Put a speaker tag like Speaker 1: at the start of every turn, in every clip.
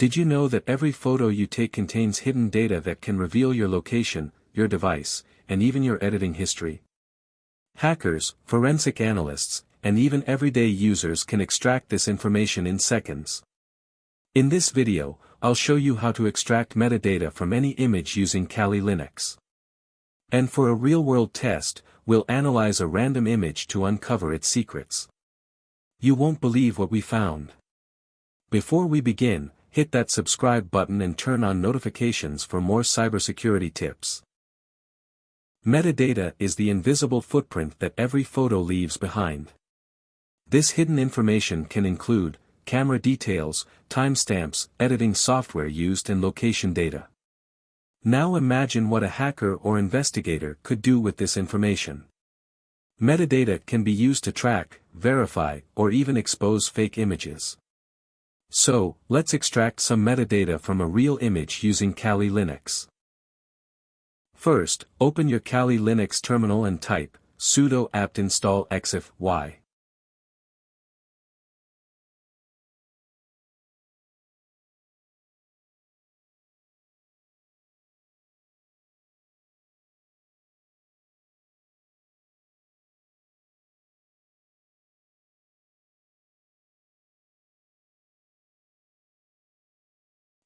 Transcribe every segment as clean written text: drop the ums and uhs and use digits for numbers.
Speaker 1: Did you know that every photo you take contains hidden data that can reveal your location, your device, and even your editing history? Hackers, forensic analysts, and even everyday users can extract this information in seconds. In this video, I'll show you how to extract metadata from any image using Kali Linux. And for a real-world test, we'll analyze a random image to uncover its secrets. You won't believe what we found. Before we begin, hit that subscribe button and turn on notifications for more cybersecurity tips. Metadata is the invisible footprint that every photo leaves behind. This hidden information can include camera details, timestamps, editing software used, and location data. Now imagine what a hacker or investigator could do with this information. Metadata can be used to track, verify, or even expose fake images. So, let's extract some metadata from a real image using Kali Linux. First, open your Kali Linux terminal and type sudo apt install exif.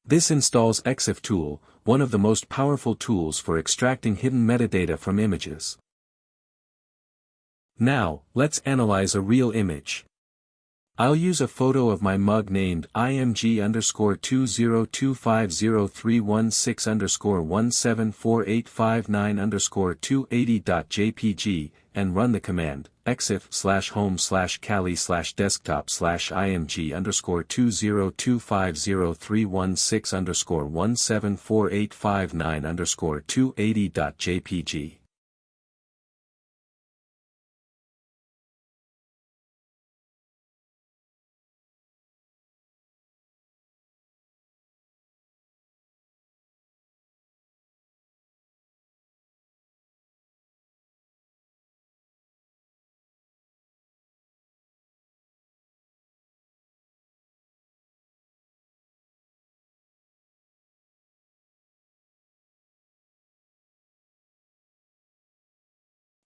Speaker 1: This installs exif tool, one of the most powerful tools for extracting hidden metadata from images. Now, let's analyze a real image. I'll use a photo of my mug named img_20250316_1748599_280.jpg, and run the command exif/home/kali/desktop/img_20250316_1748599_280.jpg.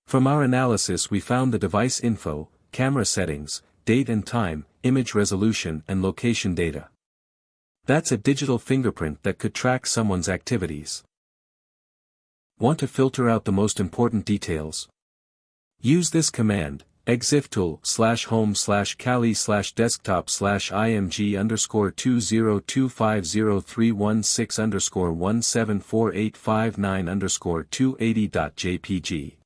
Speaker 1: From our analysis we found the device info, camera settings, date and time, image resolution and location data. That's a digital fingerprint that could track someone's activities. Want to filter out the most important details? Use this command, exif tool/home/kali/desktop/img_20250316_1748599_280.jpg.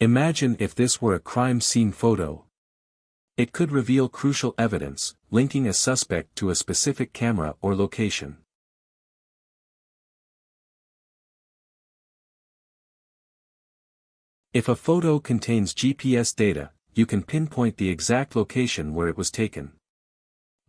Speaker 1: Imagine if this were a crime scene photo. It could reveal crucial evidence, linking a suspect to a specific camera or location. If a photo contains GPS data, you can pinpoint the exact location where it was taken.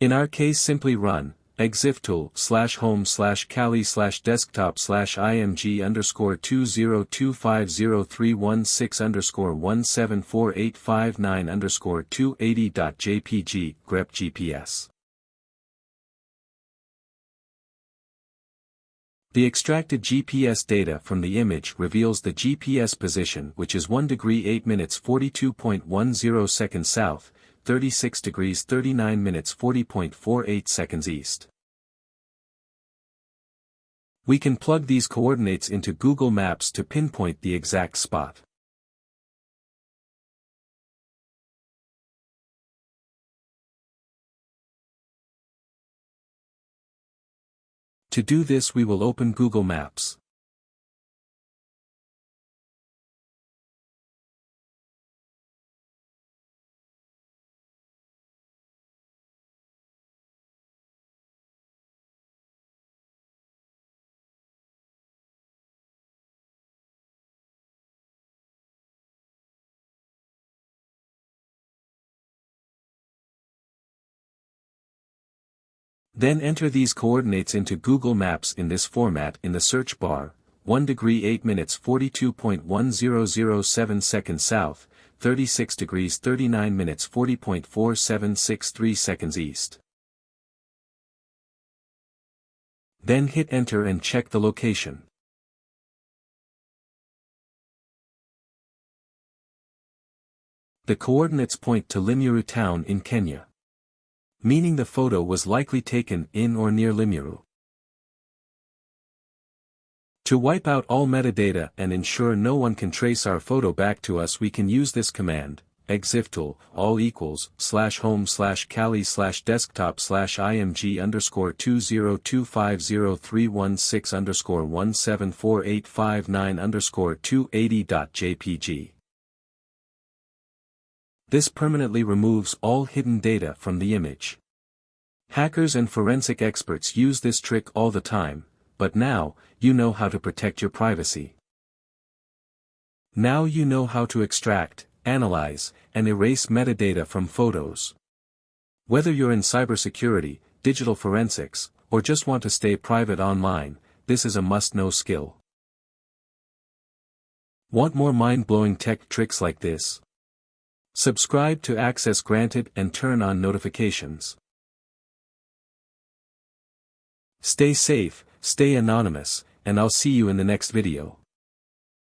Speaker 1: In our case, simply run exif tool/home/kali/desktop/img_20250316_1748599_280.jpg grep GPS. The extracted GPS data from the image reveals the GPS position, which is 1 degree 8 minutes 42.10 seconds south, 36 degrees 39 minutes 40.48 seconds east. We can plug these coordinates into Google Maps to pinpoint the exact spot. To do this, we will open Google Maps. Then enter these coordinates into Google Maps in this format in the search bar, 1 degree 8 minutes 42.1007 seconds south, 36 degrees 39 minutes 40.4763 seconds east. Then hit enter and check the location. The coordinates point to Limuru town in Kenya, meaning the photo was likely taken in or near Limuru. To wipe out all metadata and ensure no one can trace our photo back to us, we can use this command, exiftool, all equals, /home/Kali/desktop/img_2025316_1748559_280.jpg. This permanently removes all hidden data from the image. Hackers and forensic experts use this trick all the time, but now, you know how to protect your privacy. Now you know how to extract, analyze, and erase metadata from photos. Whether you're in cybersecurity, digital forensics, or just want to stay private online, this is a must-know skill. Want more mind-blowing tech tricks like this? Subscribe to Access Granted and turn on notifications. Stay safe, stay anonymous, and I'll see you in the next video.